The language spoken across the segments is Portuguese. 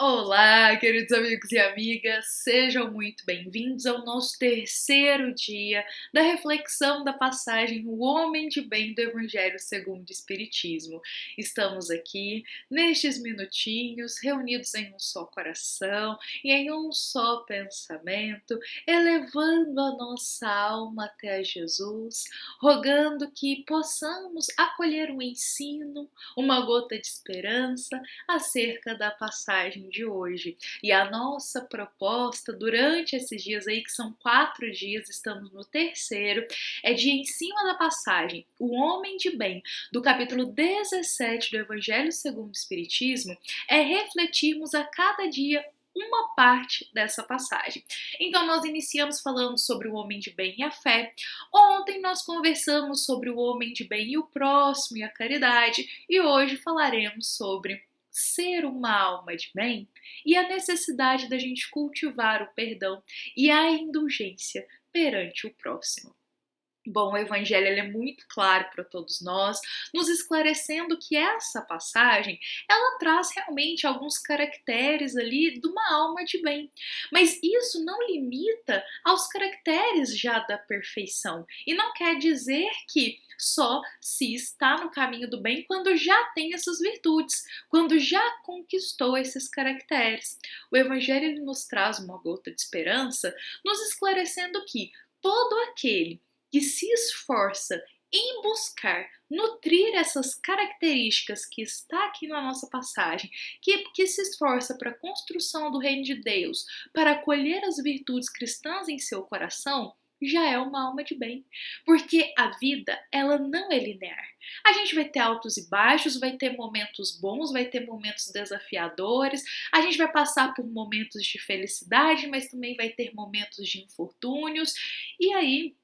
Olá, queridos amigos e amigas, sejam muito bem-vindos ao nosso terceiro dia da reflexão da passagem O Homem de Bem do Evangelho segundo o Espiritismo. Estamos aqui, nestes minutinhos, reunidos em um só coração e em um só pensamento, elevando a nossa alma até Jesus, rogando que possamos acolher um ensino, uma gota de esperança acerca da passagem de hoje. E a nossa proposta durante esses dias aí, que são 4 dias, estamos no terceiro, é de em cima da passagem O Homem de Bem, do capítulo 17 do Evangelho segundo o Espiritismo, é refletirmos a cada dia uma parte dessa passagem. Então nós iniciamos falando sobre o homem de bem e a fé. Ontem nós conversamos sobre o homem de bem e o próximo e a caridade, e hoje falaremos sobre ser uma alma de bem e a necessidade da gente cultivar o perdão e a indulgência perante o próximo. Bom, o Evangelho ele é muito claro para todos nós, nos esclarecendo que essa passagem, ela traz realmente alguns caracteres ali de uma alma de bem. Mas isso não limita aos caracteres já da perfeição. E não quer dizer que só se está no caminho do bem quando já tem essas virtudes, quando já conquistou esses caracteres. O Evangelho ele nos traz uma gota de esperança, nos esclarecendo que todo aquele que se esforça em buscar nutrir essas características que está aqui na nossa passagem, que se esforça para a construção do reino de Deus, para acolher as virtudes cristãs em seu coração, já é uma alma de bem. Porque a vida, ela não é linear. A gente vai ter altos e baixos, vai ter momentos bons, vai ter momentos desafiadores, a gente vai passar por momentos de felicidade, mas também vai ter momentos de infortúnios, e aí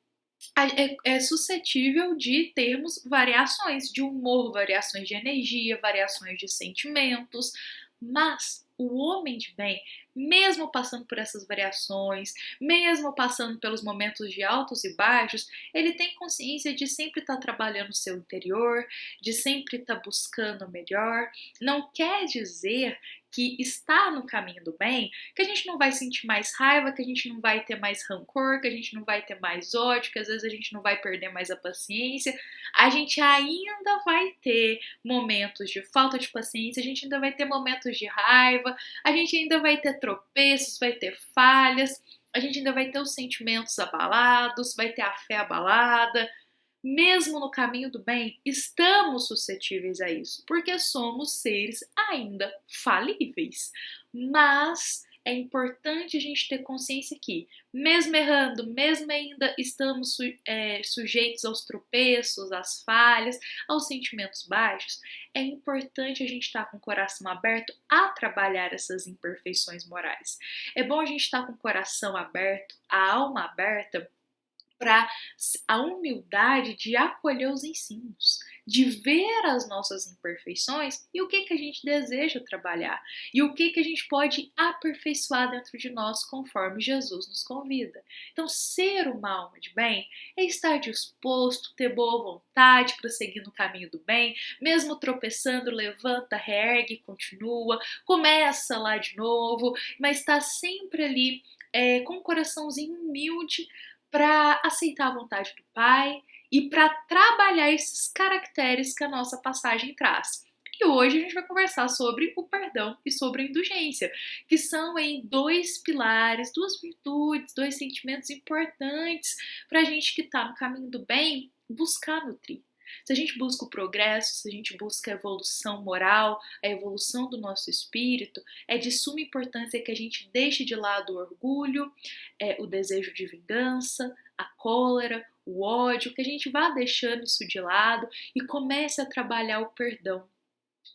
é suscetível de termos variações de humor, variações de energia, variações de sentimentos, mas o homem de bem, mesmo passando por essas variações, mesmo passando pelos momentos de altos e baixos, ele tem consciência de sempre estar trabalhando o seu interior, de sempre estar buscando o melhor. Não quer dizer que está no caminho do bem, que a gente não vai sentir mais raiva, que a gente não vai ter mais rancor, que a gente não vai ter mais ódio, que às vezes a gente não vai perder mais a paciência. A gente ainda vai ter momentos de falta de paciência, a gente ainda vai ter momentos de raiva, a gente ainda vai ter tropeços, vai ter falhas, a gente ainda vai ter os sentimentos abalados, vai ter a fé abalada. Mesmo no caminho do bem, estamos suscetíveis a isso, porque somos seres ainda falíveis. Mas é importante a gente ter consciência que, mesmo errando, mesmo ainda estamos sujeitos aos tropeços, às falhas, aos sentimentos baixos, é importante a gente estar com o coração aberto a trabalhar essas imperfeições morais. É bom a gente estar com o coração aberto, a alma aberta, para a humildade de acolher os ensinos, de ver as nossas imperfeições e o que a gente deseja trabalhar e o que a gente pode aperfeiçoar dentro de nós conforme Jesus nos convida. Então, ser uma alma de bem é estar disposto, ter boa vontade para seguir no caminho do bem, mesmo tropeçando, levanta, reergue, continua, começa lá de novo, mas está sempre ali com um coraçãozinho humilde para aceitar a vontade do Pai e para trabalhar esses caracteres que a nossa passagem traz. E hoje a gente vai conversar sobre o perdão e sobre a indulgência, que são aí 2 pilares, 2 virtudes, 2 sentimentos importantes para a gente que está no caminho do bem buscar nutrir. Se a gente busca o progresso, se a gente busca a evolução moral, a evolução do nosso espírito, é de suma importância que a gente deixe de lado o orgulho, o desejo de vingança, a cólera, o ódio, que a gente vá deixando isso de lado e comece a trabalhar o perdão.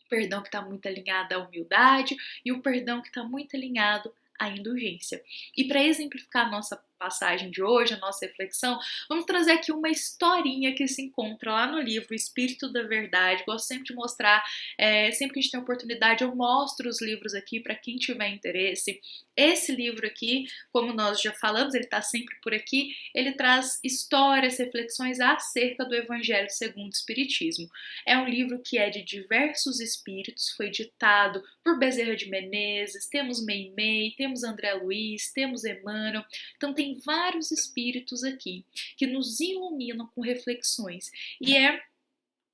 O perdão que está muito alinhado à humildade e o perdão que está muito alinhado à indulgência. E para exemplificar a nossa passagem de hoje, a nossa reflexão, vamos trazer aqui uma historinha que se encontra lá no livro O Espírito da Verdade. Gosto sempre de mostrar, sempre que a gente tem oportunidade, eu mostro os livros aqui para quem tiver interesse. Esse livro aqui, como nós já falamos, ele está sempre por aqui, ele traz histórias, reflexões acerca do Evangelho segundo o Espiritismo. É um livro que é de diversos espíritos, foi ditado por Bezerra de Menezes, temos Meimei, temos André Luiz, temos Emmanuel, então tem vários espíritos aqui que nos iluminam com reflexões, e é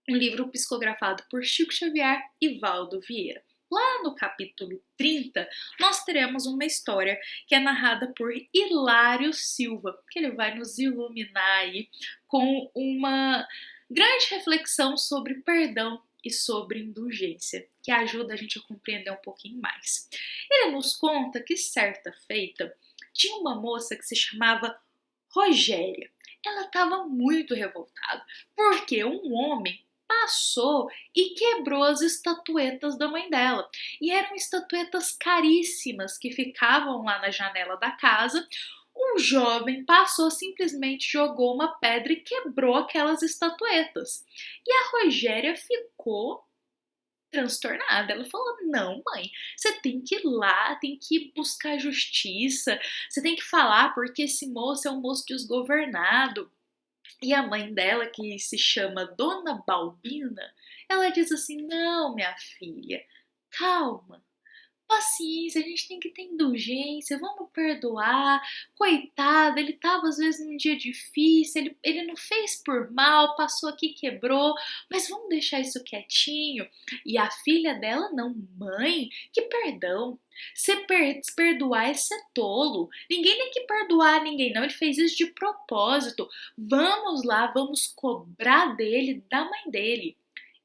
um livro psicografado por Chico Xavier e Valdo Vieira. Lá no capítulo 30, nós teremos uma história que é narrada por Hilário Silva, que ele vai nos iluminar aí com uma grande reflexão sobre perdão e sobre indulgência, que ajuda a gente a compreender um pouquinho mais. Ele nos conta que certa feita tinha uma moça que se chamava Rogéria. Ela estava muito revoltada, porque um homem passou e quebrou as estatuetas da mãe dela. E eram estatuetas caríssimas que ficavam lá na janela da casa. Um jovem passou, simplesmente jogou uma pedra e quebrou aquelas estatuetas. E a Rogéria ficou transtornada. Ela falou: não, mãe, você tem que ir lá, tem que buscar justiça, você tem que falar porque esse moço é um moço desgovernado. E a mãe dela, que se chama Dona Balbina, ela diz assim: não, minha filha, calma, paciência, a gente tem que ter indulgência, vamos perdoar. Coitado, ele estava às vezes num dia difícil, ele não fez por mal, passou aqui, quebrou, mas vamos deixar isso quietinho. E a filha dela: não, mãe, que perdão. Se perdoar é ser tolo. Ninguém tem que perdoar ninguém, não. Ele fez isso de propósito. Vamos lá, vamos cobrar dele, da mãe dele.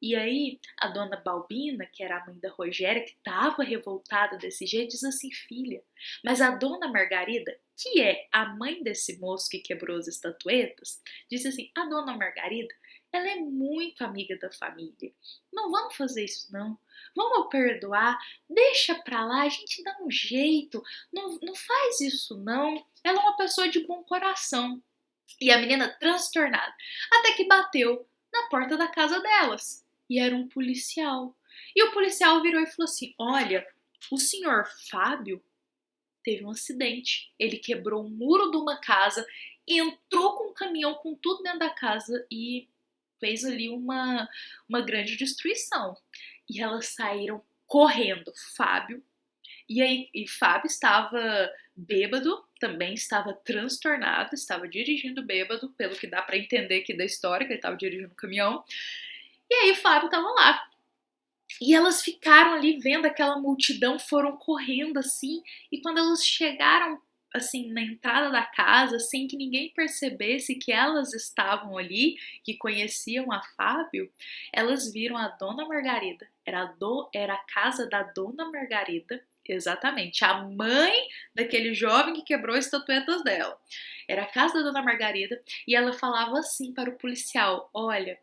E aí, a Dona Balbina, que era a mãe da Rogéria, que estava revoltada desse jeito, diz assim: filha, mas a Dona Margarida, que é a mãe desse moço que quebrou as estatuetas, disse assim: a Dona Margarida, ela é muito amiga da família. Não vamos fazer isso, não. Vamos perdoar, deixa pra lá, a gente dá um jeito. Não faz isso, não. Ela é uma pessoa de bom coração. E a menina transtornada, até que bateu na porta da casa delas. E era um policial. E o policial virou e falou assim: olha, o senhor Fábio teve um acidente. Ele quebrou um muro de uma casa, entrou com um caminhão com tudo dentro da casa e fez ali uma grande destruição. E elas saíram correndo, Fábio. E Fábio estava bêbado, também estava transtornado, estava dirigindo bêbado, pelo que dá para entender aqui da história, que ele estava dirigindo um caminhão. E aí o Fábio estava lá. E elas ficaram ali vendo aquela multidão, foram correndo assim, e quando elas chegaram assim na entrada da casa, sem que ninguém percebesse que elas estavam ali, que conheciam a Fábio, elas viram a Dona Margarida. Era a casa da Dona Margarida, exatamente, a mãe daquele jovem que quebrou as estatuetas dela. Era a casa da Dona Margarida, e ela falava assim para o policial: olha,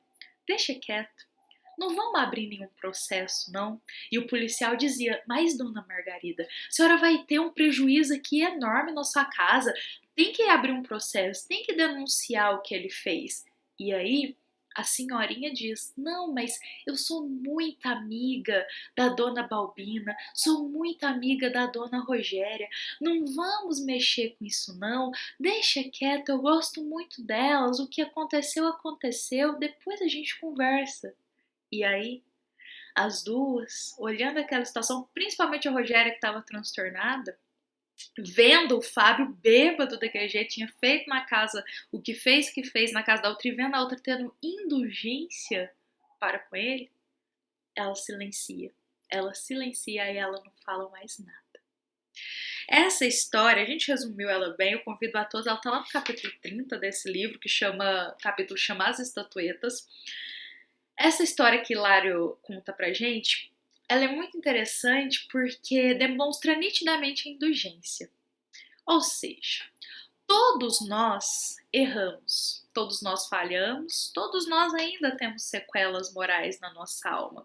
deixa quieto, não vamos abrir nenhum processo, não. E o policial dizia: mas, Dona Margarida, a senhora vai ter um prejuízo aqui enorme na sua casa, tem que abrir um processo, tem que denunciar o que ele fez. E aí a senhorinha diz: não, mas eu sou muito amiga da Dona Balbina, sou muito amiga da Dona Rogéria, não vamos mexer com isso não, deixa quieto, eu gosto muito delas, o que aconteceu, aconteceu, depois a gente conversa. E aí, as duas, olhando aquela situação, principalmente a Rogéria, que estava transtornada, vendo o Fábio bêbado daquele jeito, tinha feito na casa o que fez na casa da outra, e vendo a outra tendo indulgência para com ele, ela silencia. Ela silencia e ela não fala mais nada. Essa história, a gente resumiu ela bem, eu convido a todos, ela está lá no capítulo 30 desse livro, o capítulo chama As Estatuetas. Essa história que Hilário conta pra gente, ela é muito interessante porque demonstra nitidamente a indulgência. Ou seja, todos nós erramos, todos nós falhamos, todos nós ainda temos sequelas morais na nossa alma.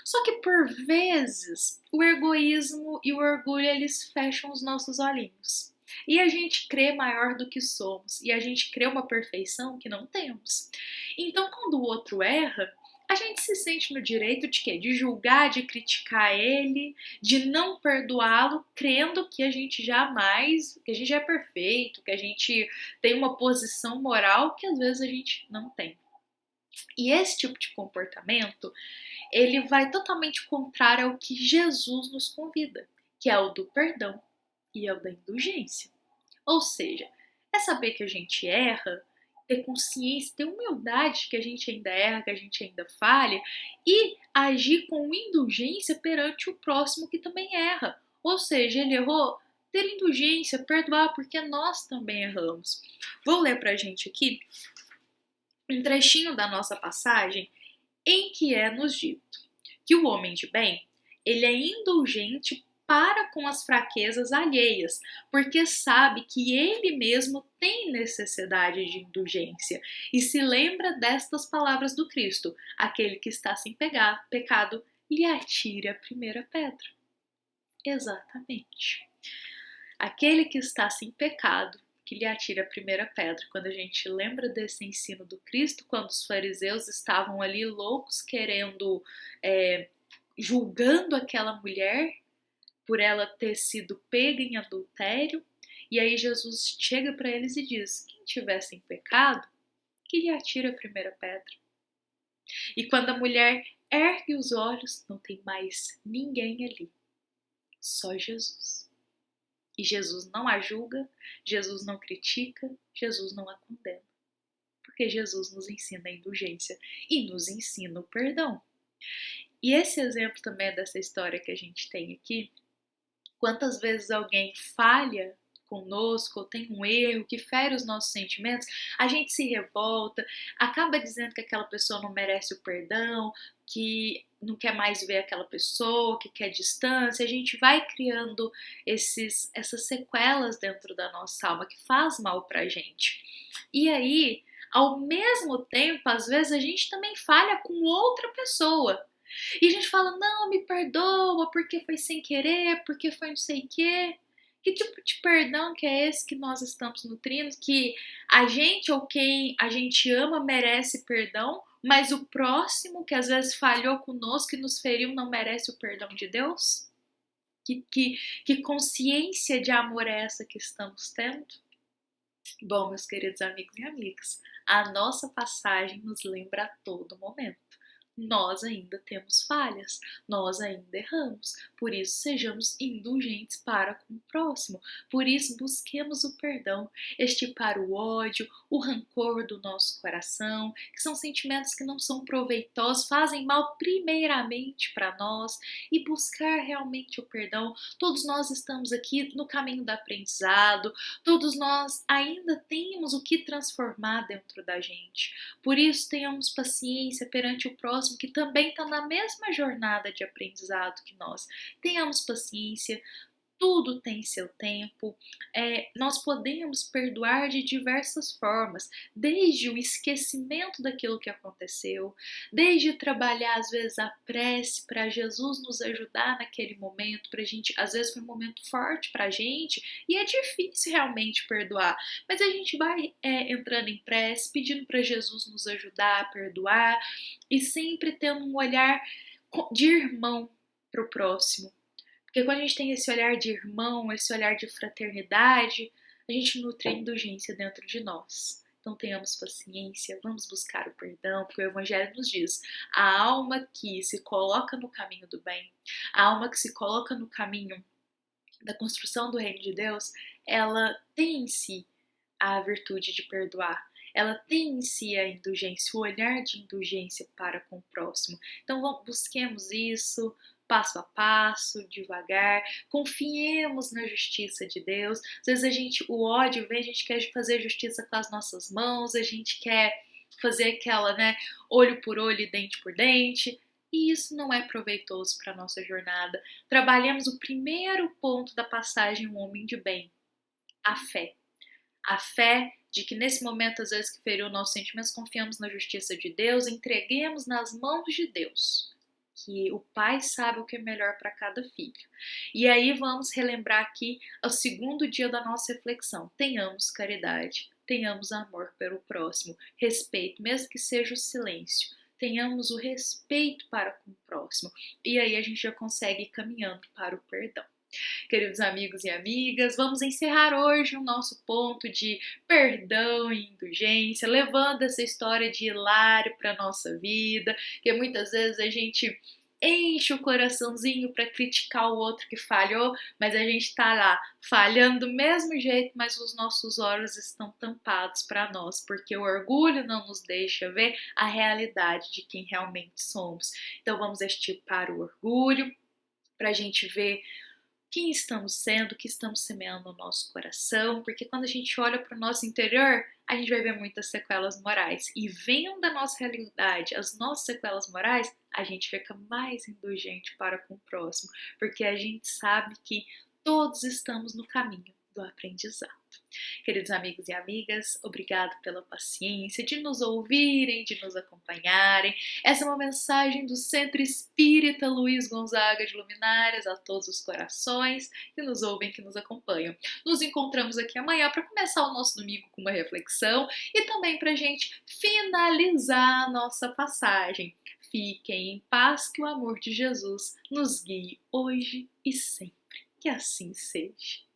Só que por vezes o egoísmo e o orgulho eles fecham os nossos olhinhos. E a gente crê maior do que somos. E a gente crê uma perfeição que não temos. Então, quando o outro erra, a gente se sente no direito de quê? De julgar, de criticar ele, de não perdoá-lo, crendo que a gente jamais, que a gente é perfeito, que a gente tem uma posição moral que às vezes a gente não tem. E esse tipo de comportamento, ele vai totalmente contrário ao que Jesus nos convida, que é o do perdão e é o da indulgência. Ou seja, é saber que a gente erra, ter consciência, ter humildade que a gente ainda erra, que a gente ainda falha e agir com indulgência perante o próximo que também erra. Ou seja, ele errou, ter indulgência, perdoar, porque nós também erramos. Vou ler pra gente aqui um trechinho da nossa passagem em que é nos dito que o homem de bem, ele é indulgente para com as fraquezas alheias, porque sabe que ele mesmo tem necessidade de indulgência e se lembra destas palavras do Cristo: aquele que está sem pecado, lhe atire a primeira pedra. Exatamente. Aquele que está sem pecado, que lhe atira a primeira pedra. Quando a gente lembra desse ensino do Cristo, quando os fariseus estavam ali loucos, querendo, julgando aquela mulher por ela ter sido pega em adultério, e aí Jesus chega para eles e diz: quem tiver sem pecado, que lhe atire a primeira pedra. E quando a mulher ergue os olhos, não tem mais ninguém ali, só Jesus. E Jesus não a julga, Jesus não critica, Jesus não a condena. Porque Jesus nos ensina a indulgência e nos ensina o perdão. E esse exemplo também dessa história que a gente tem aqui, quantas vezes alguém falha conosco, ou tem um erro que fere os nossos sentimentos, a gente se revolta, acaba dizendo que aquela pessoa não merece o perdão, que não quer mais ver aquela pessoa, que quer distância, a gente vai criando essas sequelas dentro da nossa alma que faz mal pra gente. E aí, ao mesmo tempo, às vezes a gente também falha com outra pessoa. E a gente fala: não, me perdoa, porque foi sem querer, porque foi não sei o quê. Que tipo de perdão que é esse que nós estamos nutrindo? Que a gente ou quem a gente ama merece perdão, mas o próximo que às vezes falhou conosco e nos feriu não merece o perdão de Deus? Que consciência de amor é essa que estamos tendo? Bom, meus queridos amigos e amigas, a nossa passagem nos lembra a todo momento. Nós ainda temos falhas, nós ainda erramos, por isso sejamos indulgentes para com o próximo, por isso busquemos o perdão, extirpar o ódio, o rancor do nosso coração, que são sentimentos que não são proveitosos, fazem mal primeiramente para nós, e buscar realmente o perdão. Todos nós estamos aqui no caminho do aprendizado, todos nós ainda temos o que transformar dentro da gente, por isso tenhamos paciência perante o próximo que também está na mesma jornada de aprendizado que nós. Tenhamos paciência, tudo tem seu tempo. Nós podemos perdoar de diversas formas, desde o esquecimento daquilo que aconteceu, desde trabalhar às vezes a prece para Jesus nos ajudar naquele momento, para a gente, às vezes foi um momento forte para a gente e é difícil realmente perdoar, mas a gente vai entrando em prece, pedindo para Jesus nos ajudar a perdoar e sempre tendo um olhar de irmão para o próximo. Porque quando a gente tem esse olhar de irmão, esse olhar de fraternidade, a gente nutre a indulgência dentro de nós. Então tenhamos paciência, vamos buscar o perdão, porque o Evangelho nos diz: a alma que se coloca no caminho do bem, a alma que se coloca no caminho da construção do reino de Deus, ela tem em si a virtude de perdoar. Ela tem em si a indulgência, o olhar de indulgência para com o próximo. Então busquemos isso, passo a passo, devagar, confiemos na justiça de Deus. Às vezes o ódio vem, a gente quer fazer justiça com as nossas mãos, a gente quer fazer aquela, olho por olho e dente por dente, e isso não é proveitoso para a nossa jornada. Trabalhemos o primeiro ponto da passagem, um homem de bem, a fé. A fé de que nesse momento, às vezes, que feriu nossos sentimentos, confiamos na justiça de Deus, entreguemos nas mãos de Deus, que o pai sabe o que é melhor para cada filho. E aí vamos relembrar aqui o segundo dia da nossa reflexão. Tenhamos caridade, tenhamos amor pelo próximo, respeito, mesmo que seja o silêncio. Tenhamos o respeito para com o próximo. E aí a gente já consegue ir caminhando para o perdão. Queridos amigos e amigas, vamos encerrar hoje o nosso ponto de perdão e indulgência, levando essa história de Hilário para a nossa vida, que muitas vezes a gente enche o coraçãozinho para criticar o outro que falhou, mas a gente está lá falhando do mesmo jeito, mas os nossos olhos estão tampados para nós, porque o orgulho não nos deixa ver a realidade de quem realmente somos. Então vamos extirpar o orgulho para a gente ver quem estamos sendo, o que estamos semeando no nosso coração, porque quando a gente olha para o nosso interior, a gente vai ver muitas sequelas morais. E vendo da nossa realidade as nossas sequelas morais, a gente fica mais indulgente para com o próximo, porque a gente sabe que todos estamos no caminho do aprendizado. Queridos amigos e amigas, obrigado pela paciência de nos ouvirem, de nos acompanharem. Essa é uma mensagem do Centro Espírita Luiz Gonzaga de Luminárias a todos os corações que nos ouvem, que nos acompanham. Nos encontramos aqui amanhã para começar o nosso domingo com uma reflexão e também para a gente finalizar a nossa passagem. Fiquem em paz, que o amor de Jesus nos guie hoje e sempre. Que assim seja.